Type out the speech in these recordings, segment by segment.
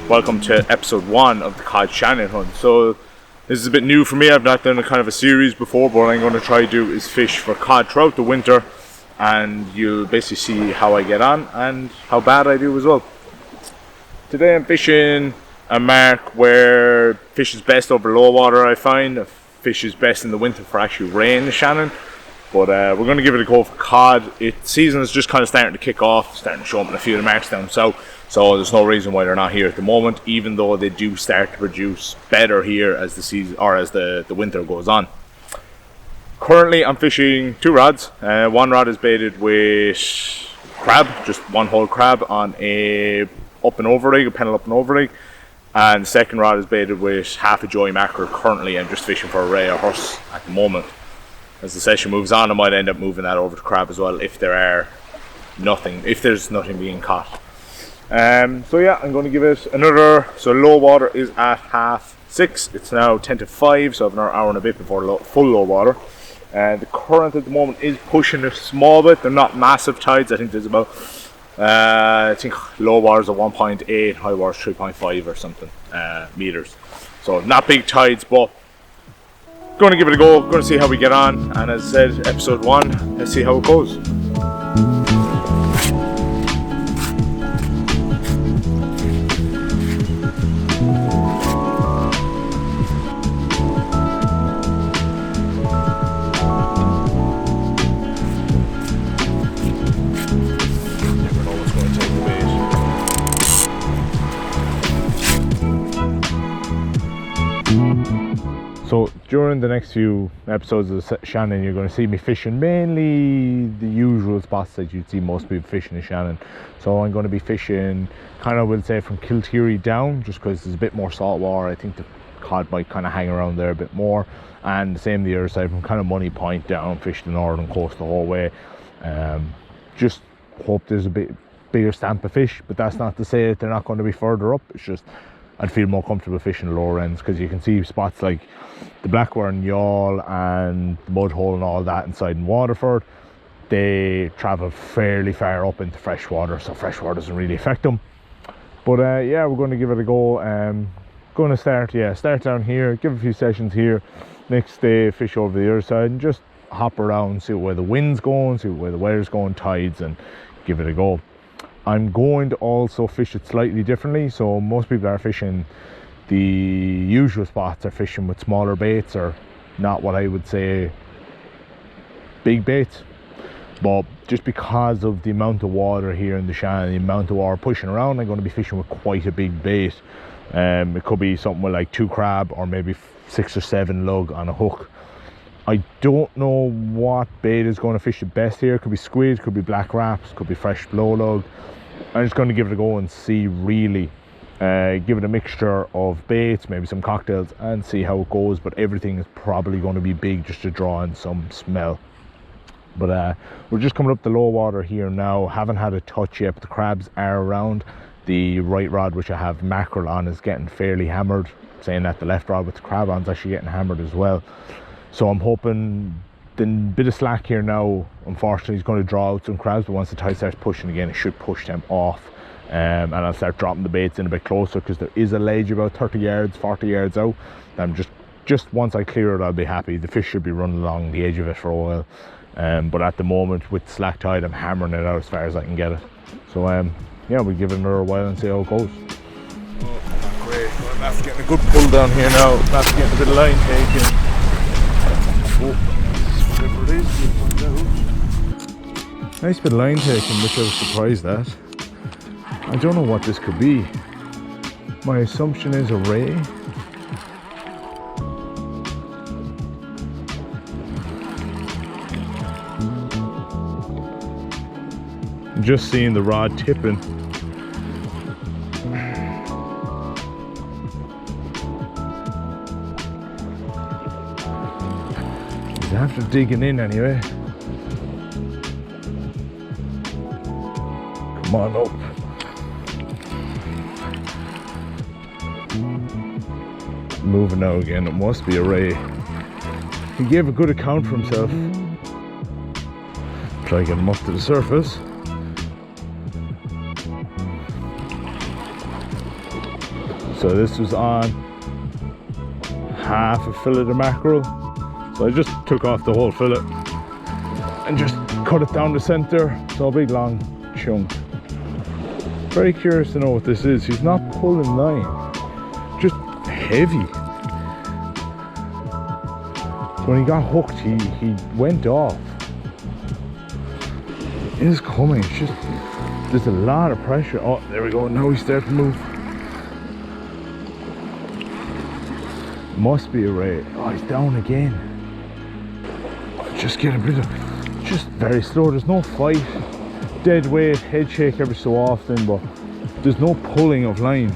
welcome to episode 1 of the cod Shannon hunt. So this is a bit new for me. I've not done a kind of a series before, but what I'm going to try to do is fish for cod throughout the winter, and you'll basically see how I get on and how bad I do as well. Today I'm fishing a mark where fish is best over low water. I find fish is best in the winter for actually rain in Shannon, but we're going to give it a go for cod. Season is just kind of starting to kick off, starting to show up in a few of the marks down south, so there's no reason why they're not here at the moment, even though they do start to produce better here as the season or as the winter goes on. Currently I'm fishing 2 rods. One rod is baited with crab, just one whole crab on a pennel up and over rig, and the second rod is baited with half a joey mackerel. Currently I'm just fishing for a ray or horse at the moment. As the session moves on, I might end up moving that over to crab as well if there's nothing being caught. So yeah, I'm going to give it another. So low water is at 6:30. It's now 10 to 5, so I have another hour and a bit before full low water. The current at the moment is pushing a small bit. They're not massive tides. I think there's about I think low water is at 1.8, high water is 3.5 or something meters. So not big tides, but going to give it a go. Going to see how we get on. And as I said, episode 1. Let's see how it goes. So during the next few episodes of Shannon, you're going to see me fishing mainly the usual spots that you'd see most people fishing in Shannon. So I'm going to be fishing kind of, we'll say, from Kilteary down, just because there's a bit more salt water. I think the cod might kind of hang around there a bit more, and the same the other side from kind of Money Point down, fish the northern coast the whole way. Just hope there's a bit bigger stamp of fish, but that's not to say that they're not going to be further up. It's just I'd feel more comfortable fishing the lower ends, because you can see spots like the Blackburn, Yawl and the Mudhole and all that inside in Waterford. They travel fairly far up into freshwater, so freshwater doesn't really affect them. But yeah, we're going to give it a go. Going to start down here, give a few sessions here. Next day fish over the other side and just hop around, see where the wind's going, see where the weather's going, tides, and give it a go. I'm going to also fish it slightly differently. So most people are fishing the usual spots, are fishing with smaller baits, or not what I would say big baits, but just because of the amount of water here in the Shannon, the amount of water pushing around, I'm going to be fishing with quite a big bait. It could be something with like 2 crab or maybe 6 or 7 lug on a hook. I don't know what bait is going to fish the best here. It could be squid, could be black wraps, could be fresh blow lug. I'm just going to give it a go and see, really. Give it a mixture of baits, maybe some cocktails, and see how it goes. But everything is probably going to be big just to draw in some smell. But we're just coming up the low water here now. Haven't had a touch yet, but the crabs are around. The right rod, which I have mackerel on, is getting fairly hammered. Saying that the left rod with the crab on is actually getting hammered as well. So I'm hoping the bit of slack here now, unfortunately, is going to draw out some crabs, but once the tide starts pushing again, it should push them off. And I'll start dropping the baits in a bit closer, because there is a ledge about 30 yards, 40 yards out. I'm just once I clear it, I'll be happy. The fish should be running along the edge of it for a while. But at the moment, with slack tide, I'm hammering it out as far as I can get it. So yeah, we'll give it another while and see how it goes. Oh, great. Well, Matt's getting a good pull down here now. Matt's getting a bit of line taking. Oh, whatever it is, we'll find out. Nice bit of line taking, which I was surprised at. I don't know what this could be. My assumption is a ray. I'm just seeing the rod tipping. He's after digging in anyway. Come on up. Moving now again, it must be a ray. He gave a good account for himself. Try to get him up to the surface. 1 So this was on half a fillet of mackerel. So I just took off the whole fillet and just cut it down the center. So a big long chunk. Very curious to know what this is. He's not pulling line, just heavy. So when he got hooked, he went off. It is coming. It's just, there's a lot of pressure. Oh, there we go. Now he's starting to move. Must be a ray. Oh, he's down again. Just get a bit of, just very slow. There's no fight. Dead weight, head shake every so often, but there's no pulling of line.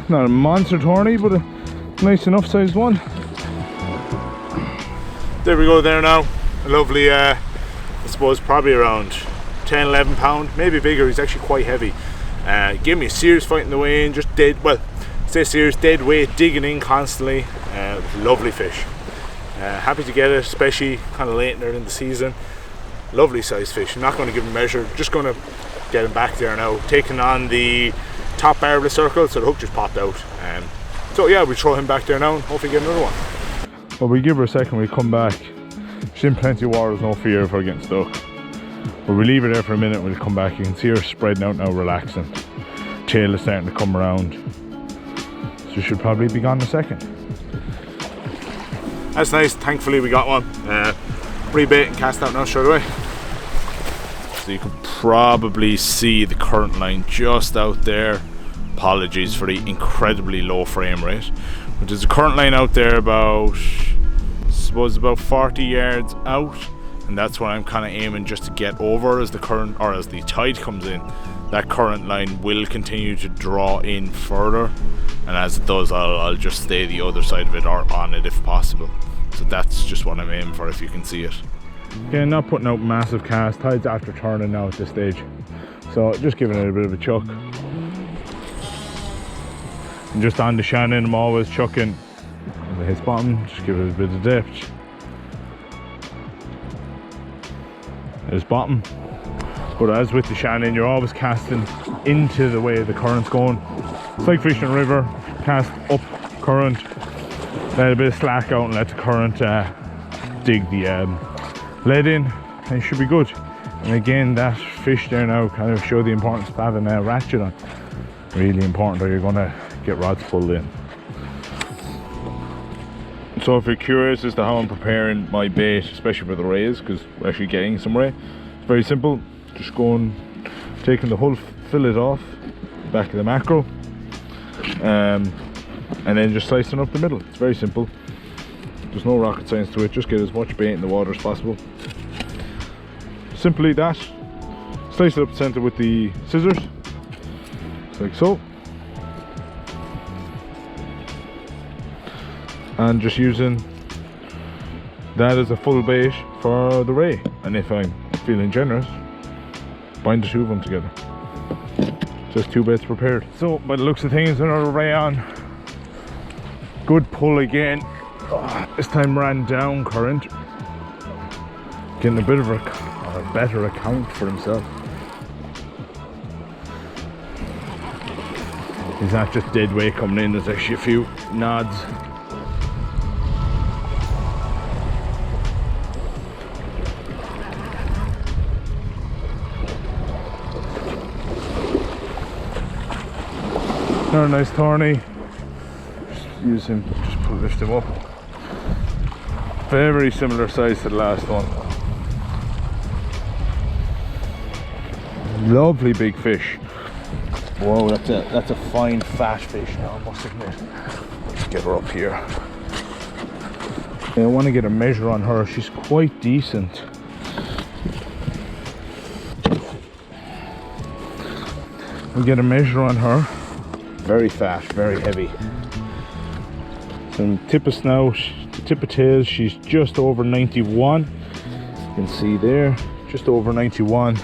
Not a monster tourney, but a nice enough sized one. There we go there now. A lovely, I suppose probably around 10-11 pound, maybe bigger. He's actually quite heavy. Gave me a serious fight in the way in, just dead, well, stay serious, dead weight, digging in constantly. Lovely fish. Happy to get it, especially kind of late in the season. Lovely sized fish. I'm not going to give him a measure, just going to get him back there now. Taking on the top bar of the circle, so the hook just popped out. So yeah, we'll throw him back there now and hopefully get another one. Well, we'll give her a second, we'll come back. She's in plenty of water, there's no fear of her getting stuck. But we'll leave her there for a minute, we'll come back. You can see her spreading out now, relaxing. Tail is starting to come around. So she should probably be gone in a second. That's nice, thankfully we got one. Rebait and cast out now straight away. So you can probably see the current line just out there. Apologies for the incredibly low frame rate. But there's a current line out there about, I suppose about 40 yards out. And that's what I'm kind of aiming just to get over as the current, or as the tide comes in. That current line will continue to draw in further. And as it does, I'll just stay the other side of it or on it if possible. So that's just what I'm aiming for, if you can see it. Again, not putting out massive cast. Tide's after turning now at this stage. So just giving it a bit of a chuck. And just on the Shannon, I'm always chucking. When it hits bottom, just give it a bit of depth. There's bottom. But as with the Shannon, you're always casting into the way the current's going. It's like fishing a river, cast up current, let a bit of slack out and let the current dig the lead in, and it should be good. And again, that fish there now kind of show the importance of having a ratchet on. Really important, or you're going to get rods pulled in. So if you're curious as to how I'm preparing my bait, especially for the rays, because we're actually getting some ray, it's very simple. Just going, taking the whole fillet off the back of the mackerel, and then just slicing up the middle. It's very simple. There's no rocket science to it. Just get as much bait in the water as possible. Simply that. Slice it up the center with the scissors, like so. And just using that as a full bait for the ray. And if I'm feeling generous, bind the two of them together. Just two baits prepared. So by the looks of things, another ray on. Good pull again. This time ran down current. Getting a bit of a better account for himself. He's not just dead weight coming in, there's actually a few nods. Another nice tourney. Just use him, just lift him up. Very similar size to the last one. Lovely big fish. Whoa, that's a fine fat fish now, I must admit. Let's get her up here. I want to get a measure on her. She's quite decent. We'll get a measure on her. Very fat, very heavy. Some tip of snout, the tip of tail, she's just over 91. You can see there, just over 91.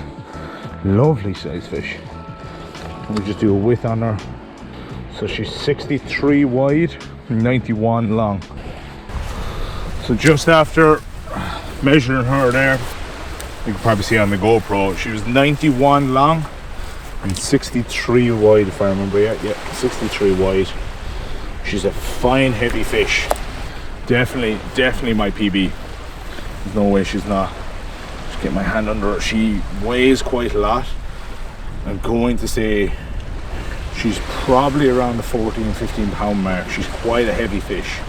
Lovely size fish. Let me just do a width on her. So she's 63 wide, 91 long. So just after measuring her there, you can probably see on the GoPro, she was 91 long and 63 wide, if I remember. Yeah, 63 wide. She's a fine heavy fish. Definitely my PB. There's no way she's not. Just get my hand under her. She weighs quite a lot. I'm going to say she's probably around the 14-15 pound mark. She's quite a heavy fish.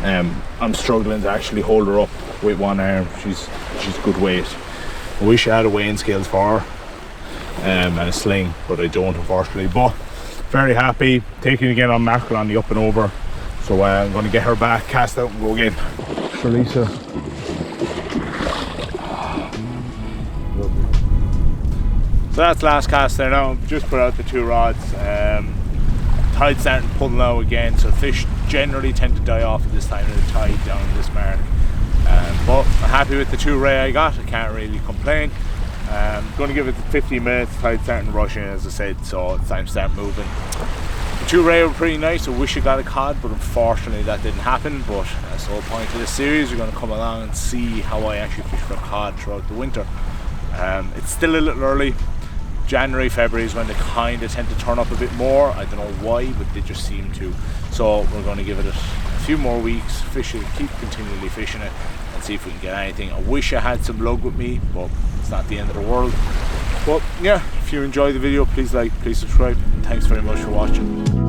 I'm struggling to actually hold her up with one arm. She's good weight. I wish I had a weighing scales for her and a sling, but I don't, unfortunately. But very happy taking again on mackerel on the up and over. So I'm going to get her back, cast out and go again. Release her. So that's last cast there now. Just put out the 2 rods. Tide starting to pull now again, so fish generally tend to die off at this time of the tide down this mark. But I'm happy with the 2 ray I got. I can't really complain. Going to give it 15 minutes. Tide starting to rush in, as I said, so it's time to start moving. The 2 ray were pretty nice. I wish I got a cod, but unfortunately that didn't happen. But that's the whole point of this series. We're going to come along and see how I actually fish for cod throughout the winter. It's still a little early. January, February is when they kind of tend to turn up a bit more. I don't know why, but they just seem to. So we're going to give it a few more weeks, fish it, keep continually fishing it, and see if we can get anything. I wish I had some lug with me, but it's not the end of the world. But yeah, if you enjoyed the video, please like, please subscribe, and thanks very much for watching.